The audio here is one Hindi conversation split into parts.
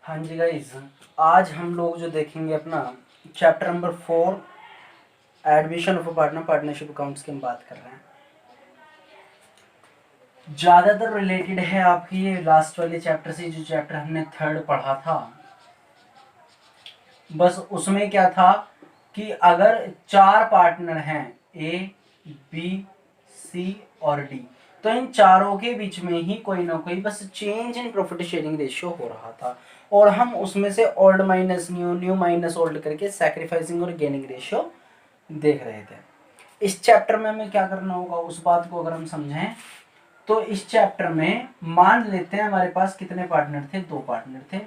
हाँ जी गाइस, आज हम लोग जो देखेंगे अपना chapter number 4 admission of partner partnership accounts की हम बात कर रहे हैं। ज़्यादातर रिलेटेड है आपकी ये लास्ट वाले चैप्टर से, जो चैप्टर हमने थर्ड पढ़ा था। बस उसमें क्या था कि अगर 4 पार्टनर हैं ए, बी, सी और डी, तो इन चारों के बीच में ही कोई ना कोई बस change in profit sharing ratio हो रहा था, और हम उसमें से old minus new, new minus old करके सैक्रिफाइसिंग और गेनिंग रेशियो देख रहे थे। इस चैप्टर में हमें क्या करना होगा, उस बात को अगर हम समझें तो इस चैप्टर में मान लेते हैं हमारे पास कितने पार्टनर थे, 2 पार्टनर थे,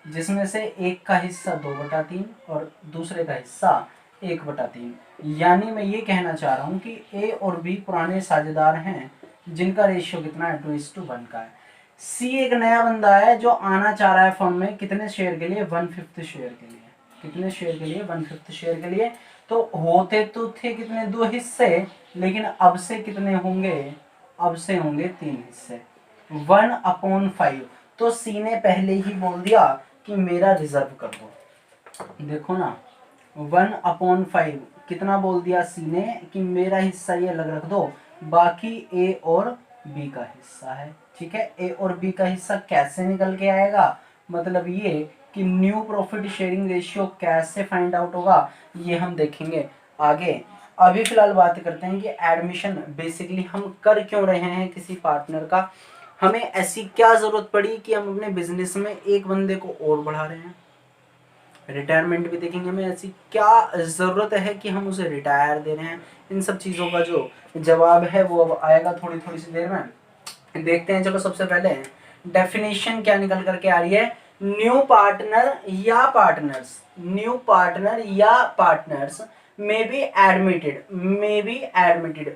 जिसमें से एक का हिस्सा 2/3 और दूसरे का हिस्सा 1/3। यानी मैं ये कहना चाह रहा हूँ कि ए और बी पुराने साझेदार हैं, जिनका रेशियो कितना है, 2:1 का है। सी एक नया बंदा है जो आना चाह रहा है फर्म में, कितने शेयर के लिए, 1/5 शेयर के लिए। कितने शेयर के लिए, 1/5 शेयर के लिए। तो होते तो थे कितने, 2 हिस्से, लेकिन अब से कितने होंगे, अब से होंगे 3 हिस्से, 1/5। तो सी ने पहले ही बोल दिया कि मेरा रिजर्व कर दो। देखो ना, 1/5 कितना बोल दिया सी ने कि मेरा हिस्सा ये अलग रख दो, बाकी ए और बी का हिस्सा है। ठीक है, ए और बी का हिस्सा कैसे निकल के आएगा, मतलब ये कि न्यू प्रॉफिट शेयरिंग रेशियो कैसे फाइंड आउट होगा, ये हम देखेंगे आगे। अभी फिलहाल बात करते हैं कि एडमिशन बेसिकली हम कर क्यों रहे हैं किसी पार्टनर का, हमें ऐसी क्या जरूरत पड़ी कि हम अपने बिजनेस में एक बंदे को और बढ़ा रहे हैं। रिटायरमेंट भी देखेंगे, हमें ऐसी क्या ज़रूरत है कि हम उसे रिटायर दे रहे हैं। इन सब चीज़ों का जो जवाब है वो अब आएगा थोड़ी थोड़ी सी देर में। देखते हैं, चलो सबसे पहले डेफिनेशन क्या निकल करके आ रही है। न्यू पार्टनर या पार्टनर्स, न्यू पार्टनर या partners may be admitted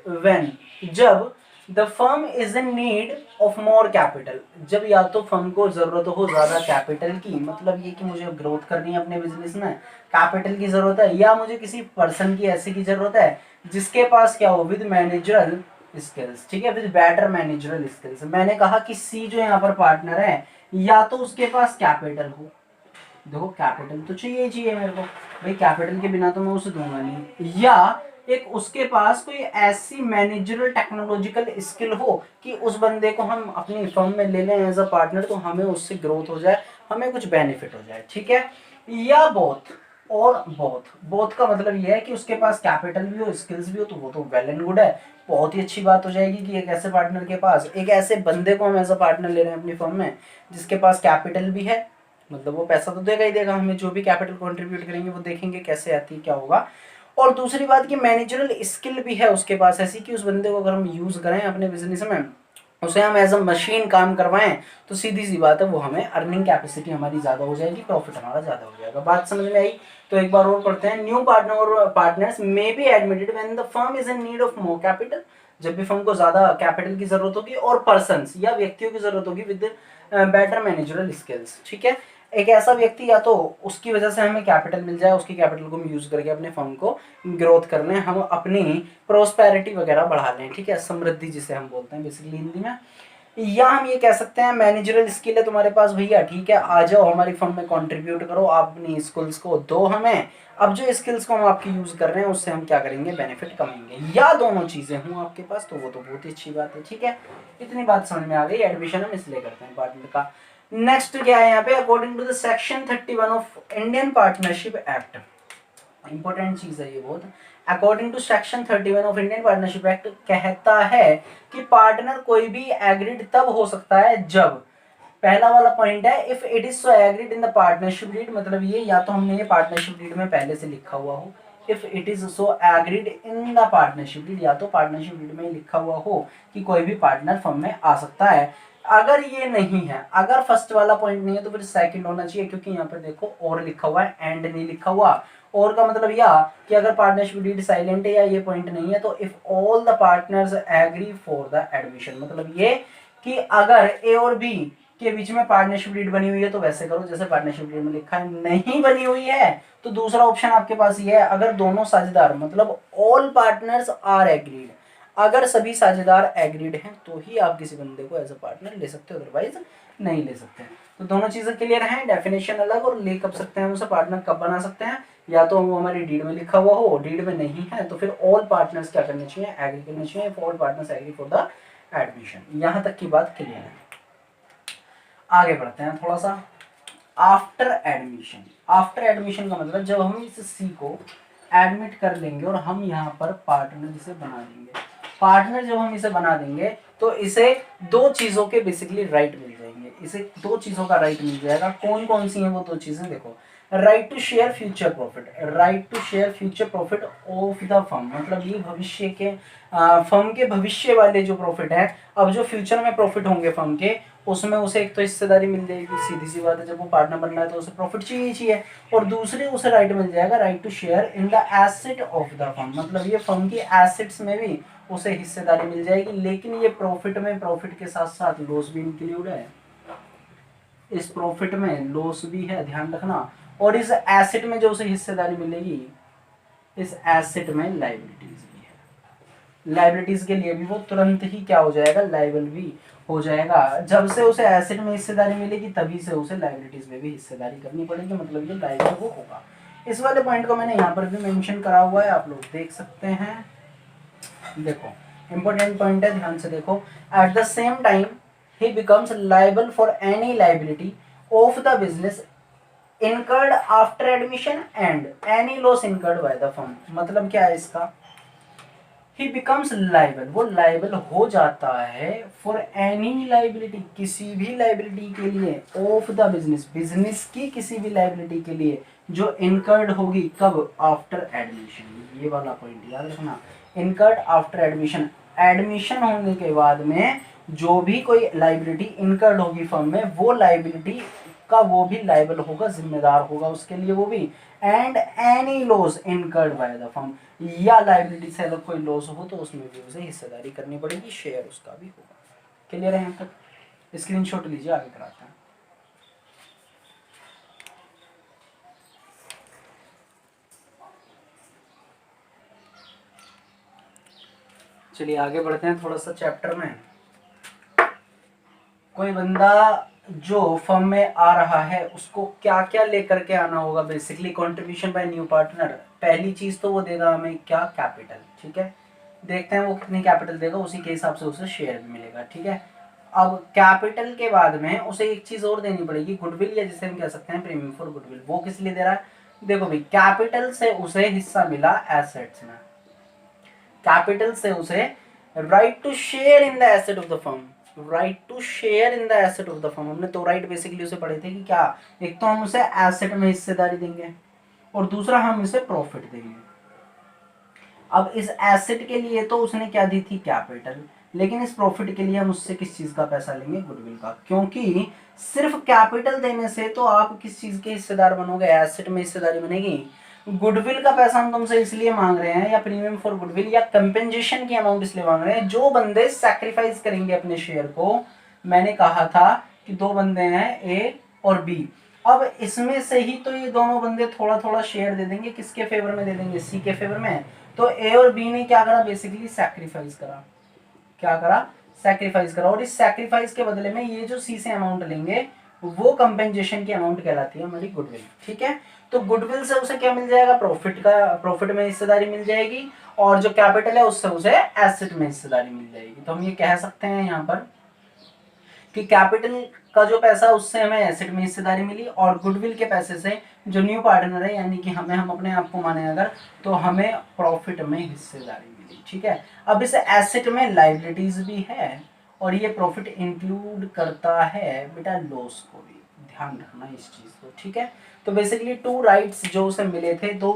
when, जब the firm is in need of more capital, जब या तो फर्म को जरूरत हो ज्यादा कैपिटल की, मतलब ये कि मुझे ग्रोथ करनी है अपने बिजनेस में, कैपिटल की जरूरत है, या मुझे किसी पर्सन की ऐसे की जरूरत है जिसके पास क्या हो, विद मैनेजरल स्किल्स। ठीक है, विद बेटर मैनेजरल स्किल्स। मैंने कहा कि सी जो यहाँ पर पार्टनर है, या तो उसके पास कैपिटल हो, देखो कैपिटल तो चाहिए ही चाहिए मेरे को भाई, कैपिटल के बिना तो मैं उसे दूंगा नहीं, या एक उसके पास कोई ऐसी मैनेजरल टेक्नोलॉजिकल स्किल हो कि उस बंदे को हम अपनी फर्म में ले लें एज अ पार्टनर, तो हमें उससे ग्रोथ हो जाए, हमें कुछ बेनिफिट हो जाए। ठीक है, या बोथ, और बोथ का मतलब ये है कि उसके पास कैपिटल भी हो, स्किल्स भी हो, तो वो तो वेल एंड गुड है, बहुत ही अच्छी बात हो जाएगी कि एक ऐसे पार्टनर के पास, एक ऐसे बंदे को हम एज अ पार्टनर ले रहे हैं अपनी फर्म में, जिसके पास कैपिटल भी है, मतलब वो पैसा तो देगा ही देगा, हमें जो भी कैपिटल कंट्रीब्यूट करेंगे वो देखेंगे कैसे आती है, क्या होगा। और दूसरी बात कि मैनेजरल स्किल भी है उसके पास ऐसी कि उस बंदे को अगर हम यूज़ करें अपने बिजनेस में, उसे हम एज अ मशीन काम करवाएं, तो सीधी सी बात है वो हमें अर्निंग कैपेसिटी हमारी ज़्यादा हो जाएगी, प्रॉफिट हमारा ज़्यादा हो जाएगा। बात समझ में आई? तो एक बार और पढ़ते हैं। न्यू पार्टनर और partners may be admitted when the firm is in need of more capital, जब भी फर्म को ज़्यादा कैपिटल की जरूरत होगी, और पर्सन्स या व्यक्तियों की जरूरत होगी विद बेटर मैनेजरल स्किल्स। ठीक है, एक ऐसा व्यक्ति या तो उसकी वजह से हमें कैपिटल मिल जाए, उसकी कैपिटल को हम यूज करके अपने फर्म को ग्रोथ कर लें, हम अपनी प्रोस्पेरिटी वगैरह बढ़ा लें। ठीक है, समृद्धि जिसे हम बोलते हैं बेसिकली हिंदी में। या हम ये कह सकते हैं मैनेजरल स्किल है तुम्हारे पास भैया, ठीक है, आ जाओ हमारी फर्म में कंट्रीब्यूट करो, आप अपनी स्किल्स को दो हमें, अब जो स्किल्स को हम आपकी यूज कर रहे हैं उससे हम क्या करेंगे, बेनिफिट कमाएंगे। या दोनों चीजें हों आपके पास, तो वो तो बहुत ही अच्छी बात है। ठीक है, इतनी बात समझ में आ गई। एडमिशन हम इसलिए करते हैं पार्टनर का। नेक्स्ट क्या है यहाँ पे, according to the section 31 of Indian Partnership Act, important चीज है ये बहुत। According to section 31 of Indian Partnership Act कहता है कि पार्टनर कोई भी एग्रीड तब हो सकता है जब, पहला वाला पॉइंट है, if it is so agreed in the partnership deed, मतलब ये या तो हमने ये पार्टनरशिप डीड में पहले से लिखा हुआ हो, if it is so agreed in the partnership deed, या तो पार्टनरशिप डीड में लिखा हुआ हो कि कोई भी पार्टनर फर्म में आ सकता है। अगर ये नहीं है, अगर फर्स्ट वाला पॉइंट नहीं है, तो फिर सेकंड होना चाहिए, क्योंकि यहाँ पे देखो और लिखा हुआ है, एंड नहीं लिखा हुआ। और का मतलब या कि अगर पार्टनरशिप डीड साइलेंट है या ये पॉइंट नहीं है, तो if all the partners agree for the admission, मतलब ये कि अगर ए और बी के बीच में पार्टनरशिप डीड बनी हुई है तो वैसे करो जैसे पार्टनरशिप डीड में लिखा है, नहीं बनी हुई है तो दूसरा ऑप्शन आपके पास ये है, अगर दोनों साझेदार मतलब ऑल पार्टनर्स आर एग्रीड, अगर सभी साझेदार एग्रीड हैं तो ही आप किसी बंदे को एज अ पार्टनर ले सकते हो, अदरवाइज नहीं ले सकते। तो दोनों चीजें क्लियर हैं, डेफिनेशन अलग और ले कब सकते हैं उसे, पार्टनर कब बना सकते हैं, या तो वो हमारी डीड में लिखा हुआ हो, डीड में नहीं है तो फिर ऑल पार्टनर्स क्या करने चाहिए, एग्री करने चाहिए, all partners agree for the admission. यहां तक की बात क्लियर है। आगे बढ़ते हैं थोड़ा सा। आफ्टर एडमिशन, आफ्टर एडमिशन का मतलब जब हम इस सी को एडमिट कर लेंगे और हम यहाँ पर पार्टनर इसे बना देंगे, पार्टनर जब हम इसे बना देंगे तो इसे दो चीजों के बेसिकली राइट मिल जाएंगे, इसे दो चीजों का राइट मिल जाएगा। कौन कौन सी हैं वो दो चीजें देखो, right to share future profit, right to share future profit of the firm, मतलब ये भविष्य के फर्म के भविष्य वाले जो प्रॉफिट है, अब जो फ्यूचर में प्रॉफिट होंगे फर्म के उसमें उसे एक तो हिस्सेदारी मिल जाएगी, सीधी सी बात है, जब वो पार्टनर बनना है तो उसे प्रॉफिट चाहिए चाहिए, और दूसरे उसे राइट मिल जाएगा right to share in the asset of the firm, मतलब ये फर्म की एसेट्स में भी उसे हिस्सेदारी मिल जाएगी। लेकिन ये प्रॉफिट में प्रॉफिट के साथ साथ लॉस भी इंक्लूड है, इस प्रॉफिट में लॉस भी है, ध्यान रखना। और इस एसेट में जो उसे हिस्सेदारी मिलेगी, इस एसेट में लायबिलिटीज भी है, लायबिलिटीज के लिए भी वो तुरंत ही क्या हो जाएगा, लायबल भी हो जाएगा। जब से उसे एसेट में हिस्सेदारी मिलेगी तभी से उसे लायबिलिटीज में भी हिस्सेदारी करनी पड़ेगी, मतलब ये लायबल वो होगा। इस वाले पॉइंट को मैंने यहाँ पर भी मेंशन करा हुआ है, आप लोग देख सकते हैं। देखो इंपॉर्टेंट पॉइंट है, ध्यान से देखो। At the same time he becomes liable for any liability of the business incurred after admission and any loss incurred by the firm। मतलब क्या है इसका, he becomes liable, वो liable हो जाता है for any liability, किसी भी liability के लिए, of the business, business की किसी भी liability के लिए जो incurred होगी, कब, after admission, ये वाला पॉइंट याद रखना, incurred after admission, एडमिशन होने के बाद में जो भी कोई लाइबिलिटी इनकर्ड होगी फर्म में, वो लाइबिलिटी का वो भी लाइबल होगा, जिम्मेदार होगा उसके लिए वो भी। And any loss incurred by the firm, या लाइबिलिटी से अगर कोई लॉस हो तो उसमें भी उसे हिस्सेदारी करनी पड़ेगी, शेयर उसका भी होगा। क्लियर है यहाँ तक? स्क्रीनशॉट लीजिए, आगे कराते हैं। चलिए आगे बढ़ते हैं थोड़ा सा चैप्टर में। कोई बंदा जो फर्म में आ रहा है उसको क्या क्या लेकर के आना होगा, basically contribution by new partner. पहली चीज तो वो देगा हमें क्या, कैपिटल, ठीक है। देखते हैं वो कितनी कैपिटल देगा, उसी के हिसाब से उसे शेयर भी मिलेगा, ठीक है। अब कैपिटल के बाद में उसे एक चीज और देनी पड़ेगी, गुडविल, या जिसे हम कह सकते हैं प्रीमियम फॉर गुडविल। वो किस लिए दे रहा है, देखो भाई, कैपिटल से उसे हिस्सा मिला एसेट्स में, कैपिटल से उसे right to share in the asset of the firm, right to share in the asset of the firm. हमने तो राइट बेसिकली उसे पढ़े थे कि क्या, एक तो हम उसे एसेट में हिस्सेदारी देंगे और दूसरा हम इसे प्रॉफिट देंगे। अब इस एसेट के लिए तो उसने क्या दी थी, कैपिटल, लेकिन इस प्रॉफिट के लिए हम उससे किस चीज का पैसा लेंगे, गुडविल का। क्योंकि सिर्फ कैपिटल देने से तो आप किस चीज के हिस्सेदार बनोगे, एसेट में हिस्सेदारी बनेगी। गुडविल का पैसा हम तुमसे इसलिए मांग रहे हैं, या प्रीमियम फॉर गुडविल या कंपेंसेशन की अमाउंट इसलिए मांग रहे हैं, जो बंदे सैक्रिफाइस करेंगे अपने शेयर को। मैंने कहा था कि दो बंदे हैं, ए और बी। अब इसमें से ही तो ये दोनों बंदे थोड़ा थोड़ा शेयर दे देंगे, किसके फेवर में दे देंगे, सी के फेवर में। तो ए और बी ने क्या करा, बेसिकली सैक्रिफाइस करा, क्या करा, सैक्रिफाइस करा। और इस सैक्रिफाइस के बदले में ये जो सी से अमाउंट लेंगे वो कंपेंसेशन की अमाउंट कहलाती है हमारी गुडविल, ठीक है। तो गुडविल से उसे क्या मिल जाएगा, प्रॉफिट का, प्रॉफिट में हिस्सेदारी मिल जाएगी, और जो कैपिटल है उससे उसे एसेट में हिस्सेदारी मिल जाएगी। तो हम ये कह सकते हैं यहाँ पर कि कैपिटल का जो पैसा उससे हमें एसेट में हिस्सेदारी मिली, और गुडविल के पैसे से जो न्यू पार्टनर है यानी कि हम अपने आप को माने अगर, तो हमें प्रॉफिट में हिस्सेदारी मिली, ठीक है। अब इस एसेट में लाइबिलिटीज भी है और ये प्रॉफिट इंक्लूड करता है बेटा लॉस को भी, ध्यान रखना इस चीज को, ठीक है। तो बेसिकली टू राइट्स जो उसे मिले थे, दो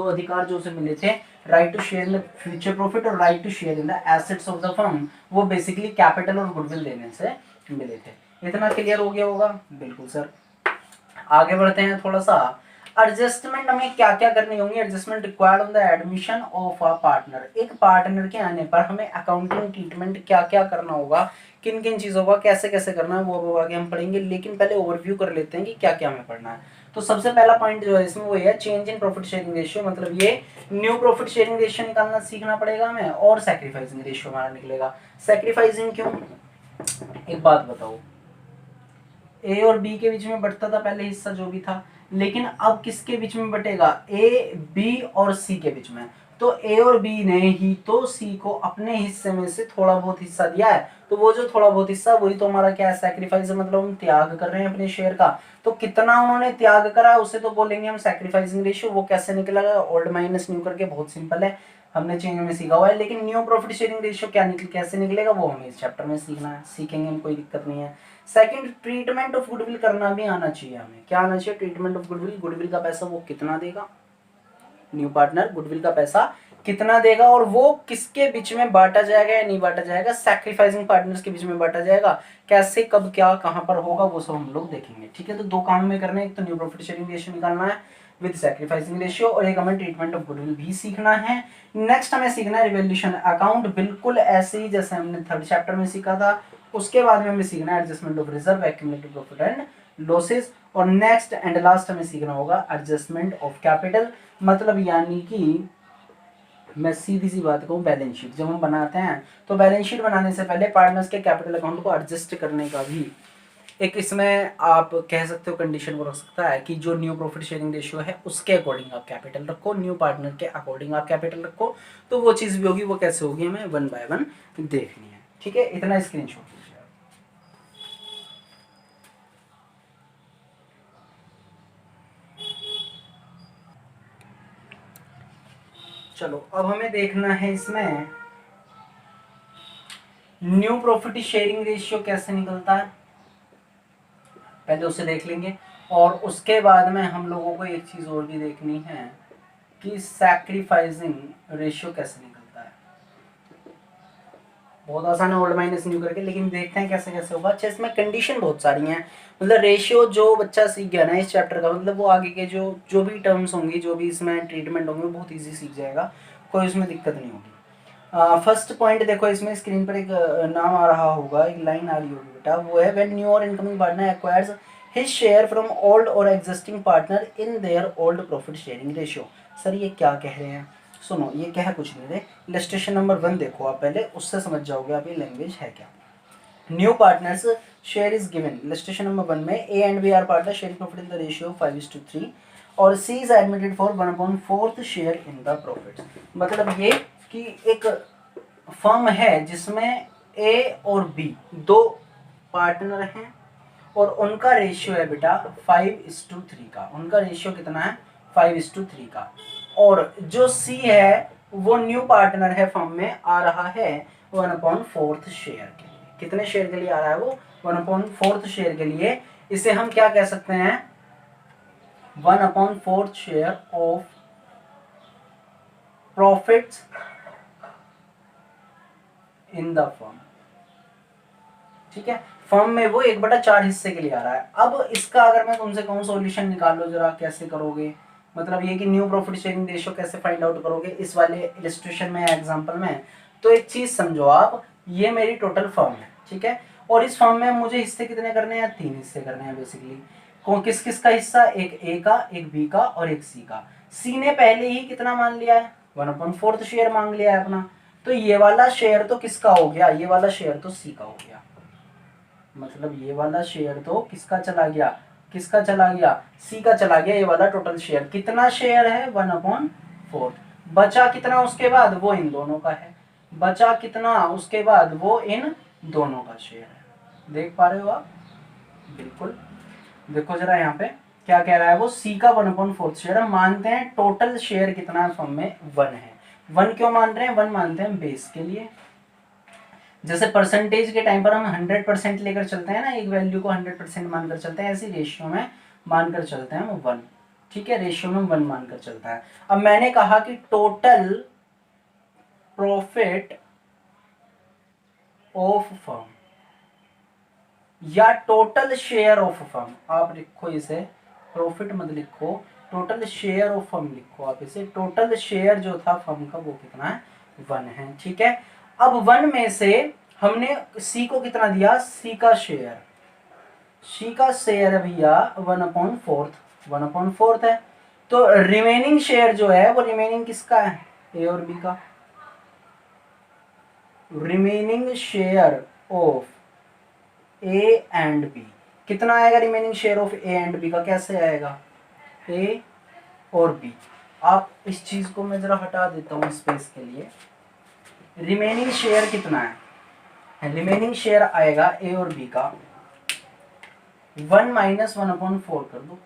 अधिकार जो उसे मिले थे, right to share in the future profit और right to share in the assets of the firm, वो बेसिकली कैपिटल और गुडविल देने से मिले थे। इतना क्लियर हो गया होगा, बिल्कुल सर। आगे बढ़ते हैं थोड़ा सा। एडजस्टमेंट हमें क्या क्या करनी होंगी, adjustment required on the admission of a partner. एक पार्टनर के आने पर हमें अकाउंटिंग ट्रीटमेंट क्या क्या करना होगा, किन किन चीज़ों का कैसे कैसे करना है, वो आगे हम पढ़ेंगे। लेकिन पहले ओवरव्यू कर लेते हैं कि क्या क्या हमें पढ़ना है। तो सबसे पहला पॉइंट जो है इसमें वो है change in profit sharing ratio, मतलब ये न्यू प्रॉफिट शेयरिंग रेशियो निकालना सीखना पड़ेगा हमें, और सैक्रिफाइसिंग रेशियो हमारा निकलेगा। सैक्रिफाइसिंग क्यों, एक बात बताओ, ए और बी के बीच में बंटता था पहले हिस्सा जो भी था, लेकिन अब किसके बीच में बटेगा, ए बी और सी के बीच में। तो ए और बी ने ही तो सी को अपने हिस्से में से थोड़ा बहुत हिस्सा दिया है, तो वो जो थोड़ा बहुत हिस्सा वही तो हमारा क्या है, सैक्रिफाइस है, मतलब हम त्याग कर रहे हैं अपने शेयर का। तो कितना उन्होंने त्याग करा उसे तो बोलेंगे हम सैक्रिफाइसिंग रेशियो। वो कैसे निकलेगा, ओल्ड माइनस न्यू करके, बहुत सिंपल है, हमने चेंज में सीखा हुआ है। लेकिन न्यू प्रॉफिट शेयरिंग रेशियो क्या कैसे निकलेगा वो हमें इस चैप्टर में सीखना है, सीखेंगे हम, कोई दिक्कत नहीं है। सेकंड, ट्रीटमेंट ऑफ गुडविल करना भी आना चाहिए हमें। क्या आना चाहिए, ट्रीटमेंट ऑफ गुडविल, गुडविल का पैसा वो कितना देगा, न्यू पार्टनर गुडविल का पैसा कितना देगा, और वो किसके बीच में बांटा जाएगा या नहीं बांटा जाएगा, सैक्रिफाइसिंग पार्टनर्स के बीच में बांटा जाएगा। कैसे, कब, क्या, कहां पर होगा, वो सब हम लोग देखेंगे। ठीक है, तो दो काम में करने, एक तो न्यू प्रॉफिट शेयरिंग रेशियो निकालना है विद सैक्रिफाइसिंग रेशियो, और एक हमें ट्रीटमेंट ऑफ गुडविल भी सीखना है। नेक्स्ट हमें सीखना है रिवैल्यूएशन अकाउंट, बिल्कुल ऐसे ही जैसे हमने थर्ड चैप्टर में सीखा था। उसके बाद में हमें सीखना है adjustment of reserve, accumulated profit and losses, और नेक्स्ट एंड लास्ट हमें सीखना होगा एडजस्टमेंट ऑफ कैपिटल, मतलब यानी कि मैं सीधी सी बात कहूँ, बैलेंस शीट जब हम बनाते हैं तो बैलेंस शीट बनाने से पहले पार्टनर्स के कैपिटल अकाउंट को एडजस्ट करने का भी एक इसमें आप कह सकते हो कंडीशन को रख सकता है कि जो न्यू प्रॉफिट शेयरिंग रेशियो है उसके अकॉर्डिंग आप कैपिटल रखो, न्यू पार्टनर के अकॉर्डिंग आप कैपिटल रखो। तो वो चीज़ भी होगी, वो कैसे होगी हमें वन बाय वन देखनी है। ठीक है, इतना स्क्रीनशॉट लीजिए। चलो अब हमें देखना है इसमें न्यू प्रॉफिट शेयरिंग रेशियो कैसे निकलता है, पहले उसे देख लेंगे, और उसके बाद में हम लोगों को एक चीज और भी देखनी है कि सैक्रिफाइसिंग रेशियो कैसे निकलता है। बहुत आसान है ओल्ड माइनस न्यू करके, लेकिन देखते हैं कैसे कैसे होगा। अच्छा, इसमें कंडीशन बहुत सारी हैं, मतलब रेशियो जो बच्चा सीख गया ना इस चैप्टर का, मतलब वो आगे के जो जो भी टर्म्स होंगी, जो भी इसमें ट्रीटमेंट होंगे, वो बहुत ईजी सीख जाएगा, कोई उसमें दिक्कत नहीं होगी। फर्स्ट पॉइंट देखो, इसमें स्क्रीन पर एक नाम आ रहा होगा, एक लाइन आ रही होगी बेटा, वो है व्हेन न्यू और incoming partner acquires his share from old और existing partner in their old profit sharing ratio. Sir ये क्या कह रहे हैं, सुनो, ये क्या है, कुछ नहीं दे, इलस्ट्रेशन नंबर 1 देखो आप पहले, उससे समझ जाओगे आप ये लैंग्वेज है क्या। New partners share is given, illustration number 1 में A and B are partner share profit in the ratio 5:3, और C is admitted for 1/4 share in the profit. मतलब ये कि एक फर्म है जिसमें ए और बी दो पार्टनर हैं, और उनका रेशियो है बेटा 5:3 का, उनका रेशियो कितना है 5:3 का, और जो सी है वो न्यू पार्टनर है फर्म में, आ रहा है 1/4 शेयर के लिए। कितने शेयर के लिए आ रहा है वो, 1/4 शेयर के लिए। इसे हम क्या कह सकते हैं, 1/4 share of profits in the firm. ठीक है, फर्म में वो 1/4 हिस्से के लिए आ रहा है। अब इसका अगर मैं तुमसे कहूँ सॉल्यूशन निकालो जरा, कैसे करोगे, मतलब ये कि न्यू प्रॉफिट शेयरिंग रेशियो कैसे फाइंड आउट करोगे इस वाले इलस्ट्रेशन में, एग्जांपल में। तो एक चीज समझो आप, ये मेरी टोटल फर्म है, ठीक है, और इस फर्म में मुझे हिस्से कितने करने हैं, 3 हिस्से करने हैं बेसिकली। किस किस का हिस्सा, एक ए का, एक बी का और एक सी का। सी ने पहले ही कितना मान लिया है, 1/4 शेयर मांग लिया है अपना, तो ये वाला शेयर तो किसका हो गया, ये वाला शेयर तो सी का हो गया, मतलब ये वाला शेयर तो किसका चला गया, किसका चला गया, सी का चला गया। ये वाला टोटल शेयर कितना शेयर है, 1/4। बचा कितना उसके बाद, वो इन दोनों का है, बचा कितना उसके बाद, वो इन दोनों का शेयर है। देख पा रहे हो आप, बिल्कुल देखो जरा यहाँ पे क्या कह रहा है वो, सी का 1/4 शेयर। हम मानते हैं टोटल शेयर कितना है फर्म में, 1 है। 1 क्यों मान रहे हैं, 1 मानते हैं बेस के लिए, जैसे परसेंटेज के टाइम पर हम 100% लेकर चलते हैं ना, एक वैल्यू को 100% मानकर चलते हैं, ऐसे रेशियो में मानकर चलते हैं हम 1। ठीक है, रेशियो में 1 मानकर चलता है। अब मैंने कहा कि टोटल प्रॉफिट ऑफ फर्म या टोटल शेयर ऑफ फर्म, आप लिखो इसे, प्रॉफिट मत लिखो, टोटल शेयर ऑफ फर्म लिखो आप इसे। टोटल शेयर जो था फर्म का वो कितना है, 1 है। ठीक है, अब 1 में से हमने सी को कितना दिया, सी का शेयर है भैया 1/4, 1/4 है। तो रिमेनिंग शेयर जो है वो रिमेनिंग किसका है, ए और बी का। Remaining share of A and B कितना आएगा, remaining share of A and B का कैसे आएगा, ए और बी। आप इस चीज को मैं जरा हटा देता हूँ स्पेस के लिए। रिमेनिंग शेयर कितना है, रिमेनिंग शेयर आएगा ए और बी का 1 - 1/4 कर दो,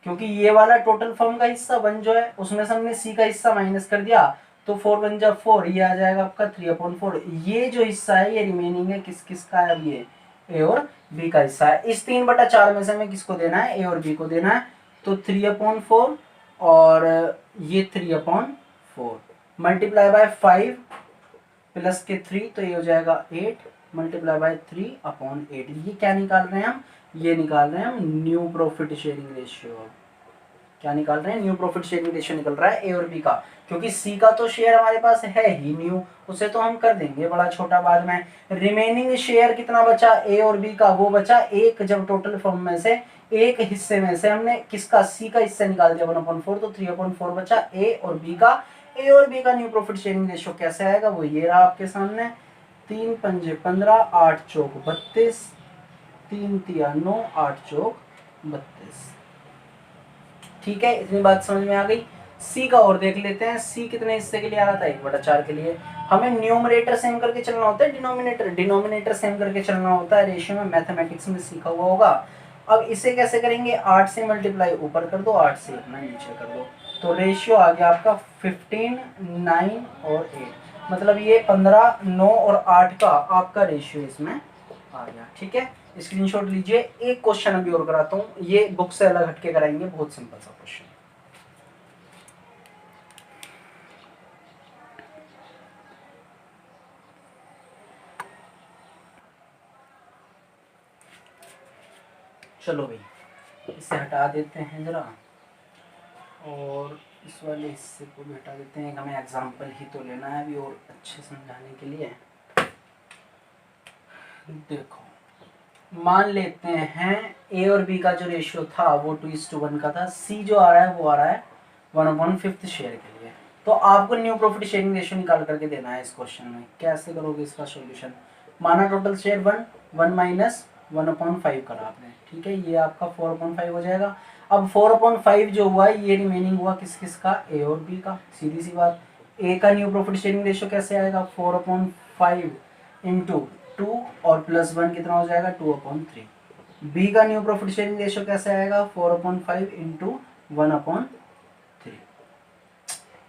क्योंकि ये वाला टोटल फर्म का हिस्सा 1 जो है उसमें से हमने सी का हिस्सा माइनस कर दिया, तो 4 1 जा 4, ये आ जाएगा आपका 3/4। ये जो हिस्सा है ये रिमेनिंग है, किस किस का है, अब ये ए और बी का हिस्सा है। इस 3/4 में से हमें किसको देना है, ए और बी को देना है। तो 3/4 और ये 3/4 मल्टीप्लाई बाय 5 प्लस के 3, तो ये हो जाएगा 8 मल्टीप्लाई बाय 3/8। ये क्या निकाल रहे हैं हम, ये निकाल रहे हैं हम न्यू प्रॉफिट शेयरिंग रेशियो। क्या निकाल रहे हैं, न्यू प्रॉफिट शेयरिंग रेशियो निकल रहा है ए और बी का, क्योंकि सी का तो शेयर हमारे पास है ही न्यू, उसे तो हम कर देंगे बड़ा छोटा बाद में। रिमेनिंग शेयर कितना बचा ए और बी का, वो बचा एक, जब टोटल फर्म में से एक हिस्से में से हमने किसका, सी का हिस्सा निकाल दिया 1/4, तो 3/4 बचा ए और बी का। ए और बी का न्यू प्रॉफिट शेयरिंग रेशियो कैसे आएगा, वो ये रहा आपके सामने। 3 पंजे 15, 8 चौक 32, 3 तिया 9, 8 चौक 32। ठीक है, इतनी बात समझ में आ गई। सी का और देख लेते हैं, सी कितने हिस्से के लिए आ रहा था, 1/4 के लिए। हमें न्यूमरेटर सेम करके चलना होता है, डिनोमिनेटर सेम करके चलना होता है, रेशियो में मैथमेटिक्स में सीखा हुआ होगा। अब इसे कैसे करेंगे, 8 से मल्टीप्लाई ऊपर कर दो, 8 से अपना नीचे कर दो, तो रेशियो आ गया आपका 15, 9 और 8, मतलब ये 15, 9 और 8 का आपका रेशियो इसमें आ गया। ठीक है, स्क्रीनशॉट लीजिए। एक क्वेश्चन अभी और कराता हूँ, ये बुक से अलग हटके कराएंगे, बहुत सिंपल सा क्वेश्चन। चलो भाई, इसे हटा देते हैं जरा, और इस वाले हिस्से को भी हटा देते हैं। हमें एग्जाम्पल ही तो लेना है अभी और अच्छे समझाने के लिए। देखो, मान लेते हैं ए और बी का जो रेशियो था वो 2:1 का था। सी जो आ रहा है वो आ रहा है 1/5 शेयर के लिए। तो आपको न्यू प्रॉफिट शेयरिंग रेशियो निकाल करके देना है इस क्वेश्चन में। कैसे करोगे इसका सॉल्यूशन, माना टोटल शेयर 1, 1 माइनस 1/5 करा आपने, ठीक है, ये आपका 4/5 हो जाएगा। अब 4/5 जो हुआ ये रिमेनिंग हुआ किस किस का, ए और बी का। सीधी सी बात, ए का न्यू प्रॉफिट शेयरिंग रेशियो कैसे आएगा, 4/5 इंटू 2 और +1 कितना हो जाएगा, 2/3। बी का न्यू प्रॉफिट शेयरिंग रेशियो कैसे आएगा, 4/5 इंटू 1/3।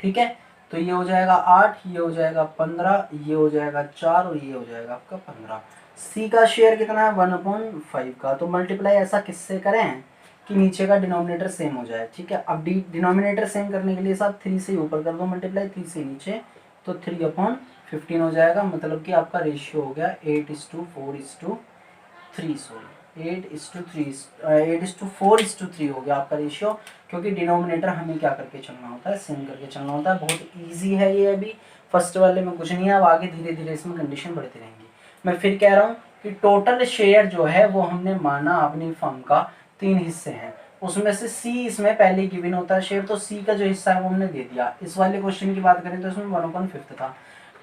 ठीक है, तो ये हो जाएगा 8, ये हो जाएगा 15, ये हो जाएगा 4 और ये हो जाएगा आपका 15। सी का शेयर कितना है, 1/5 का। तो मल्टीप्लाई ऐसा किससे करें कि नीचे का डिनोमिनेटर सेम हो जाए। ठीक है, अब डिनोमिनेटर सेम करने के लिए साथ 3 से ऊपर कर दो मल्टीप्लाई, 3 से नीचे, तो 3/15 हो जाएगा। मतलब कि आपका रेशियो हो गया 8:4:3, सॉरी 8:4:3 हो गया आपका रेशियो, क्योंकि डिनोमिनेटर हमें क्या करके चलना होता है, सेम करके चलना होता है। बहुत इजी है ये, अभी फर्स्ट वाले में कुछ नहीं है, अब आगे धीरे धीरे इसमें कंडीशन बढ़ती रहेंगी। मैं फिर कह रहा हूँ कि टोटल शेयर जो है वो हमने माना अपनी फर्म का 3 हिस्से हैं, उसमें से सी इसमें पहले गिवन होता है शेयर, तो सी का जो हिस्सा है वो हमने दे दिया। इस वाले क्वेश्चन की बात करें तो इसमें 1/5 था।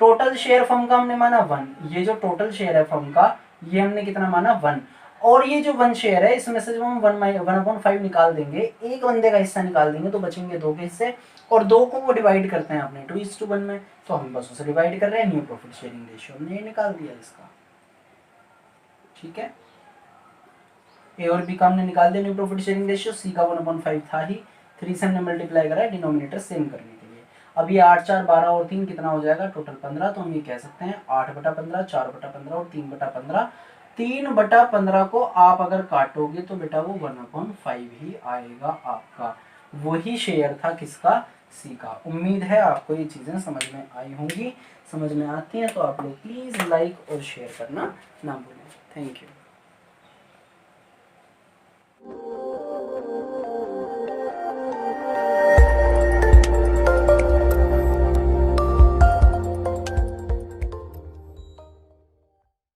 टोटल शेयर फर्म का हमने माना 1, ये जो टोटल शेयर है फर्म का ये हमने कितना माना 1, और ये जो 1 शेयर है इसमें से जब हम 1/5 निकाल देंगे, एक बंदे का हिस्सा निकाल देंगे, तो बचेंगे 2 के हिस्से, और 2 को वो डिवाइड करते हैं अपने 2:1 में, तो हम बस उसे डिवाइड कर रहे हैं। न्यू प्रॉफिट शेयरिंग रेशियो हमने ये निकाल दिया इसका। ठीक है, ए और बी का हमने निकाल दिया न्यू प्रॉफिट शेयरिंग रेशियो। सी का 1/5 था ही, 3 से हमने मल्टीप्लाई करा है डिनोमिनेटर सेम करने के लिए। अब ये 8 4 12 और 3 कितना हो जाएगा, टोटल 15। तो हम ये कह सकते हैं 8/15, 4/15 और 3/15। 3/15 को आप अगर काटोगे तो बेटा वो 1/5 ही आएगा आपका। वही शेयर था किसका, सी का। उम्मीद है आपको ये चीज़ें समझ में आई होंगी। समझ में आती हैं तो आप लोग प्लीज़ लाइक और शेयर करना ना भूलें। Thank you.